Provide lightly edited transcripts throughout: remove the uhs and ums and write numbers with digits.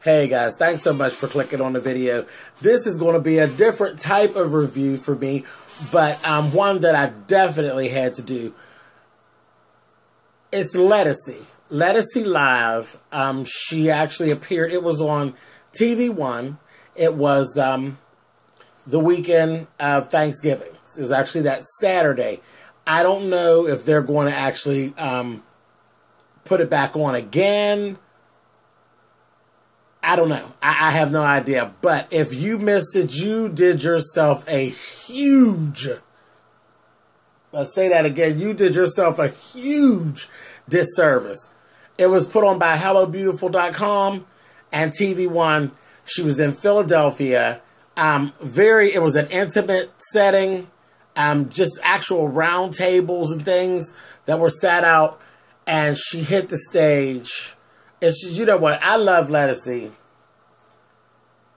Hey guys, thanks so much for clicking on the video. This is going to be a different type of review for me, but one that I definitely had to do. It's Ledisi. Ledisi Live. She actually appeared. It was on TVONE. It was the weekend of Thanksgiving. It was actually that Saturday. I don't know if they're going to actually put it back on again. I don't know. I have no idea. But if you missed it, you did yourself a huge, let's say that again, you did yourself a huge disservice. It was put on by HelloBeautiful.com and TVONE. She was in Philadelphia. It was an intimate setting. Just actual round tables and things that were set out. And she hit the stage. It's just, you know what? I love Ledisi.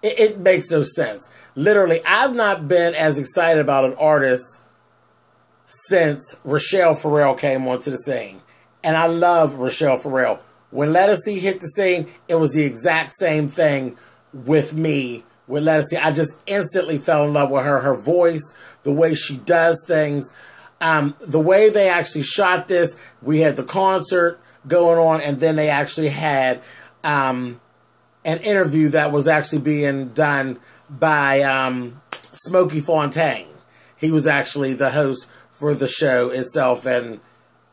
It makes no sense. Literally, I've not been as excited about an artist since Rochelle Farrell came onto the scene. And I love Rochelle Farrell. When Ledisi hit the scene, it was the exact same thing with me with Ledisi. I just instantly fell in love with her. Her voice, the way she does things. The way they actually shot this, we had the concert going on, and then they actually had an interview that was actually being done by Smokey Fontaine. He was actually the host for the show itself and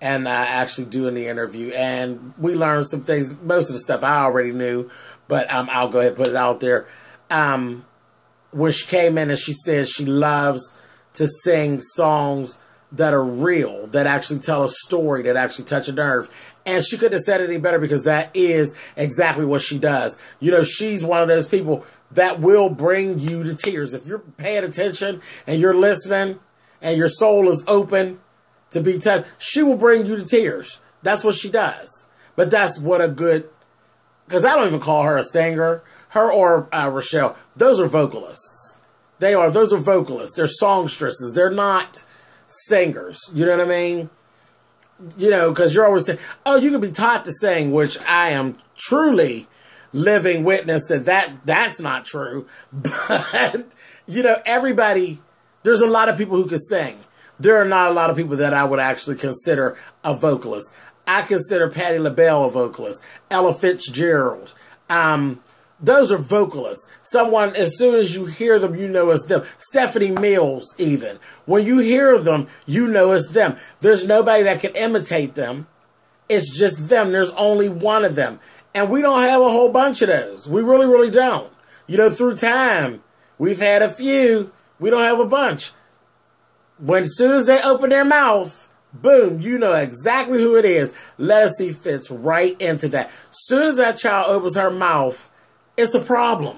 actually doing the interview. And we learned some things. Most of the stuff I already knew, but I'll go ahead and put it out there. When she came in and she said she loves to sing songs that are real, that actually tell a story, that actually touch a nerve. And she couldn't have said it any better, because that is exactly what she does. You know, she's one of those people that will bring you to tears. If you're paying attention and you're listening and your soul is open to be touched, she will bring you to tears. That's what she does. But that's what a good, because I don't even call her a singer. Her or Rochelle, those are vocalists. Those are vocalists. They're songstresses. They're not singers. You know what I mean? You know, because you're always saying, oh, you can be taught to sing, which I am truly living witness that's not true. But, you know, there's a lot of people who can sing. There are not a lot of people that I would actually consider a vocalist. I consider Patti LaBelle a vocalist. Ella Fitzgerald. Those are vocalists. Someone, as soon as you hear them, you know it's them. Stephanie Mills, even. When you hear them, you know it's them. There's nobody that can imitate them. It's just them. There's only one of them. And we don't have a whole bunch of those. We really, really don't. You know, through time, we've had a few. We don't have a bunch. As soon as they open their mouth, boom, you know exactly who it is. Ledisi fits right into that. As soon as that child opens her mouth, it's a problem.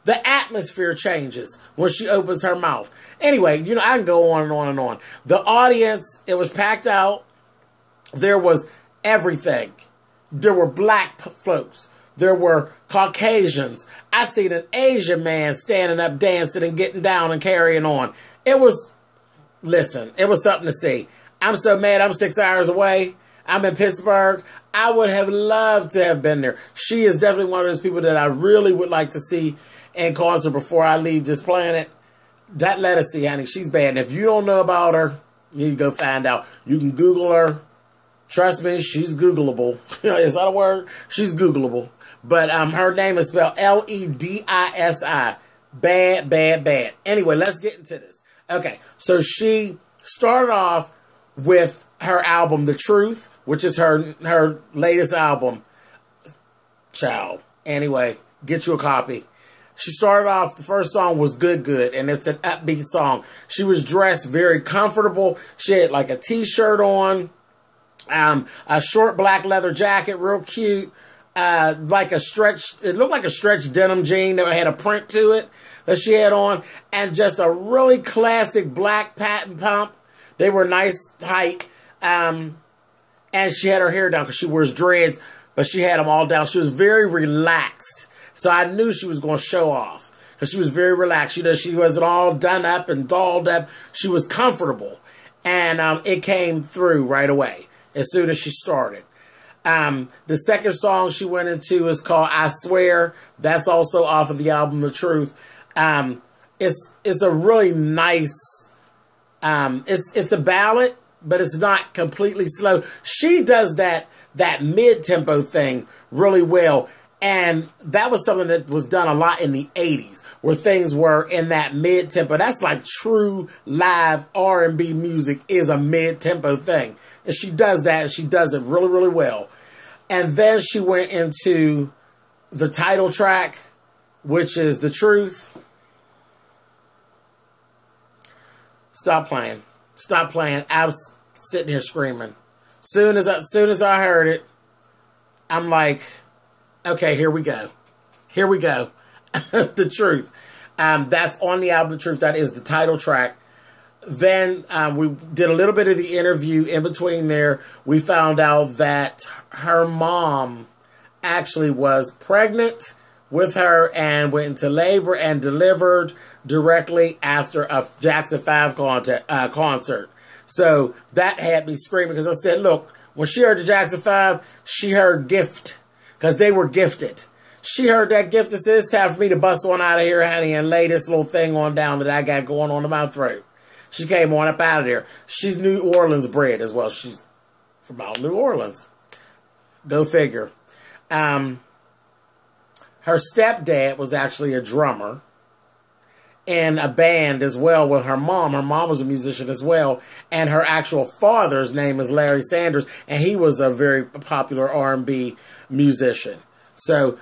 The atmosphere changes when she opens her mouth. Anyway, you know, I can go on and on and on. The audience, it was packed out. There was everything. There were black folks. There were Caucasians. I seen an Asian man standing up, dancing and getting down and carrying on. It was something to see. I'm so mad I'm 6 hours away. I'm in Pittsburgh. I would have loved to have been there. She is definitely one of those people that I really would like to see in concert before I leave this planet. That Ledisi, honey, she's bad. And if you don't know about her, you need to go find out. You can Google her. Trust me, she's Googleable. Is that a word? She's Googleable. But her name is spelled Ledisi. Bad, bad, bad. Anyway, let's get into this. Okay, so she started off with her album, The Truth, which is her latest album. Child. Anyway, get you a copy. She started off, the first song was Good Good, and it's an upbeat song. She was dressed very comfortable. She had like a t-shirt on, a short black leather jacket, real cute, it looked like a stretched denim jean that had a print to it that she had on, and just a really classic black patent pump. They were nice height. And she had her hair down because she wears dreads, but she had them all down. She was very relaxed. So I knew she was going to show off because she was very relaxed. You know, she wasn't all done up and dolled up. She was comfortable. And it came through right away as soon as she started. The second song she went into is called I Swear. That's also off of the album The Truth. It's a really nice, it's a ballad, but it's not completely slow. She does that mid-tempo thing really well. And that was something that was done a lot in the 80s, where things were in that mid-tempo. That's like true live R&B music is a mid-tempo thing. And she does that, and she does it really, really well. And then she went into the title track, which is The Truth. Stop playing. Stop playing. I was sitting here screaming. Soon as I heard it, I'm like, okay, here we go. Here we go. The Truth. That's on the album The Truth. That is the title track. Then we did a little bit of the interview in between there. We found out that her mom actually was pregnant with her and went into labor and delivered directly after a Jackson 5 concert. So that had me screaming because I said, look, when she heard the Jackson 5, she heard gift because they were gifted. She heard that gift and said, it's time for me to bust on out of here, honey, and lay this little thing on down that I got going on in my throat. She came on up out of there. She's New Orleans bred as well. She's from out New Orleans. Go figure. Her stepdad was actually a drummer in a band as well with her mom. Her mom was a musician as well. And her actual father's name is Larry Sanders. And he was a very popular R&B musician. So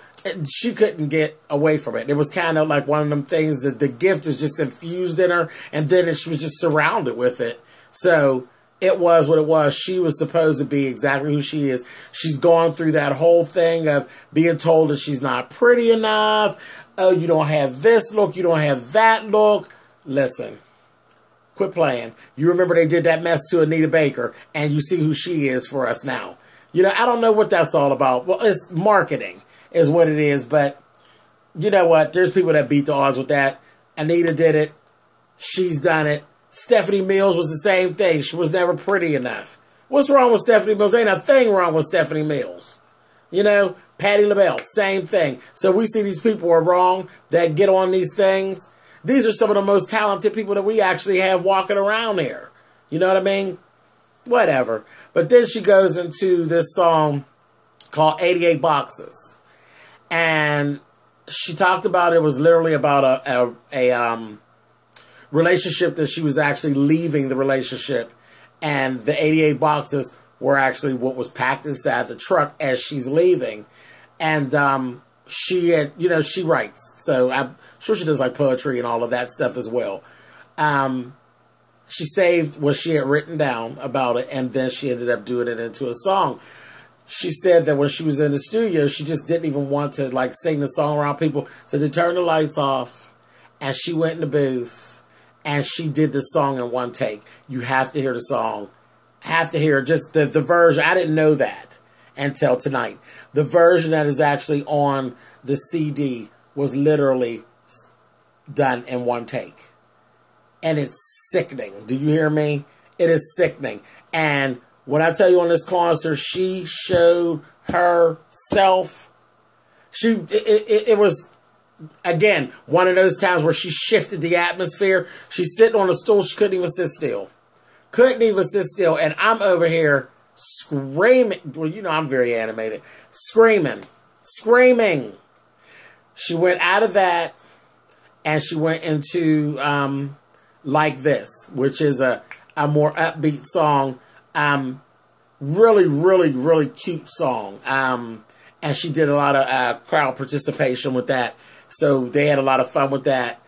she couldn't get away from it. It was kind of like one of them things that the gift is just infused in her. And then she was just surrounded with it. So it was what it was. She was supposed to be exactly who she is. She's gone through that whole thing of being told that she's not pretty enough. Oh, you don't have this look. You don't have that look. Listen, quit playing. You remember they did that mess to Anita Baker, and you see who she is for us now. You know, I don't know what that's all about. Well, it's marketing is what it is, but you know what? There's people that beat the odds with that. Anita did it. She's done it. Stephanie Mills was the same thing. She was never pretty enough. What's wrong with Stephanie Mills? Ain't a thing wrong with Stephanie Mills. You know, Patti LaBelle, same thing. So we see these people are wrong that get on these things. These are some of the most talented people that we actually have walking around here. You know what I mean? Whatever. But then she goes into this song called 88 Boxes. And she talked about it was literally about a relationship that she was actually leaving the relationship. And the 88 boxes were actually what was packed inside the truck as she's leaving. And she had, you know, she writes. So I'm sure she does like poetry and all of that stuff as well. She saved what she had written down about it, and then she ended up doing it into a song. She said that when she was in the studio, she just didn't even want to like sing the song around people. So they turned the lights off, and she went in the booth, and she did the song in one take. You have to hear the song. Have to hear just the version. I didn't know that until tonight. The version that is actually on the CD was literally done in one take. And it's sickening. Do you hear me? It is sickening. And when I tell you on this concert, she showed herself. It was, again, one of those times where she shifted the atmosphere. She's sitting on a stool. She couldn't even sit still. Couldn't even sit still. And I'm over here screaming. Well, you know, I'm very animated. Screaming. Screaming. She went out of that and she went into Like This, which is a more upbeat song. Really, really, really cute song. And she did a lot of crowd participation with that. So they had a lot of fun with that.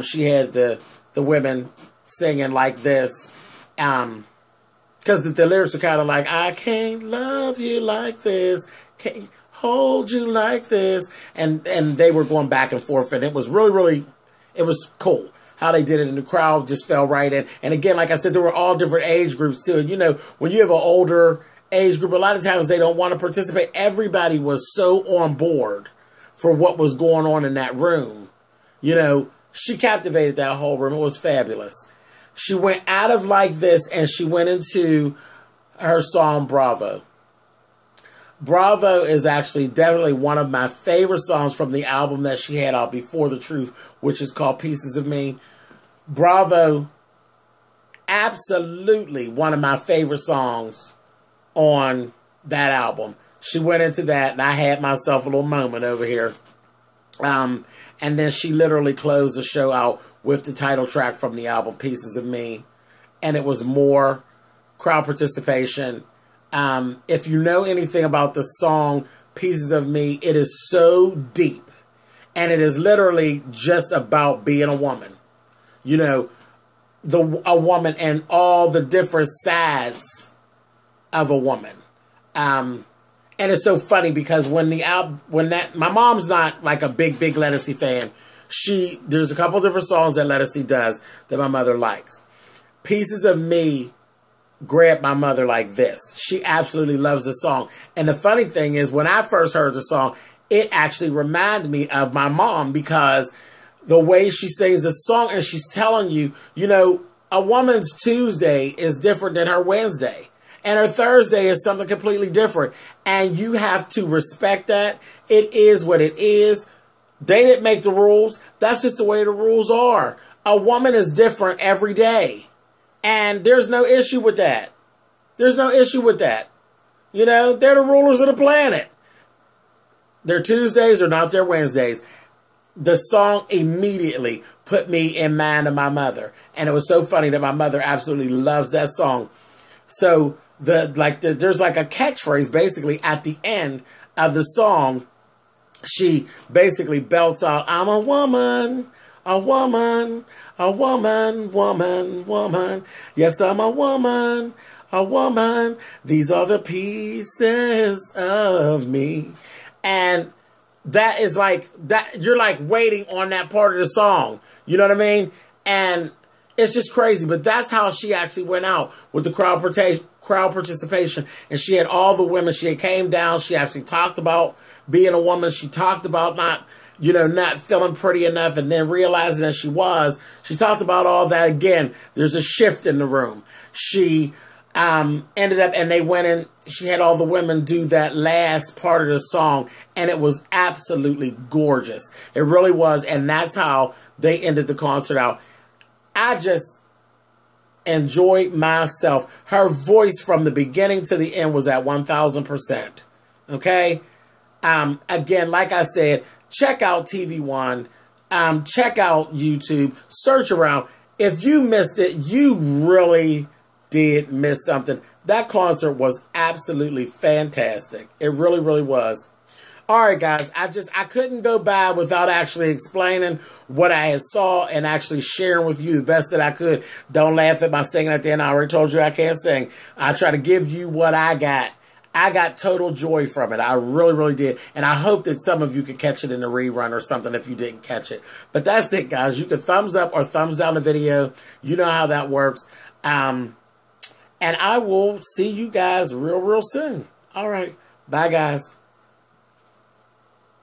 She had the women singing Like This. Because the lyrics are kind of like, I can't love you like this, can't hold you like this, and they were going back and forth, and it was really, really, it was cool how they did it, and the crowd just fell right in. And again, like I said, there were all different age groups too. And you know, when you have an older age group, a lot of times they don't want to participate. Everybody was so on board for what was going on in that room. You know, she captivated that whole room. It was fabulous. She went out of Like This and she went into her song Bravo. Bravo is actually definitely one of my favorite songs from the album that she had out before The Truth, which is called Pieces of Me. Bravo, absolutely one of my favorite songs on that album. She went into that, and I had myself a little moment over here. And then she literally closed the show out with the title track from the album, Pieces of Me. And it was more crowd participation. If you know anything about the song Pieces of Me, it is so deep. And it is literally just about being a woman. You know, a woman and all the different sides of a woman. And it's so funny because when my mom's not like a big Ledisi fan. There's a couple different songs that Ledisi does that my mother likes. Pieces of Me grabbed my mother like this. She absolutely loves the song. And the funny thing is, when I first heard the song, it actually reminded me of my mom, because the way she sings the song, and she's telling you, you know, a woman's Tuesday is different than her Wednesday. And her Thursday is something completely different. And you have to respect that. It is what it is. They didn't make the rules. That's just the way the rules are. A woman is different every day. And there's no issue with that. There's no issue with that. You know, they're the rulers of the planet. Their Tuesdays are not their Wednesdays. The song immediately put me in mind of my mother. And it was so funny that my mother absolutely loves that song. So there's like a catchphrase basically at the end of the song. She basically belts out, "I'm a woman, a woman, a woman, woman, woman. Yes, I'm a woman, a woman. These are the pieces of me." And that is like, that you're like waiting on that part of the song. You know what I mean? And it's just crazy. But that's how she actually went out with the crowd participation. And she had all the women. She had came down. She actually talked about being a woman. She talked about not feeling pretty enough, and then realizing that she was. She talked about all that. Again, there's a shift in the room. She ended up, and they went in, she had all the women do that last part of the song, and it was absolutely gorgeous. It really was, and that's how they ended the concert out. I just enjoyed myself. Her voice from the beginning to the end was at 1,000%. Okay? Again, like I said, check out TVONE. Check out YouTube. Search around. If you missed it, you really did miss something. That concert was absolutely fantastic. It really, really was. All right, guys. I couldn't go by without actually explaining what I had saw and actually sharing with you the best that I could. Don't laugh at my singing at the end. I already told you I can't sing. I try to give you what I got. I got total joy from it. I really, really did. And I hope that some of you could catch it in the rerun or something if you didn't catch it. But that's it, guys. You can thumbs up or thumbs down the video. You know how that works. And I will see you guys real, real soon. All right. Bye, guys.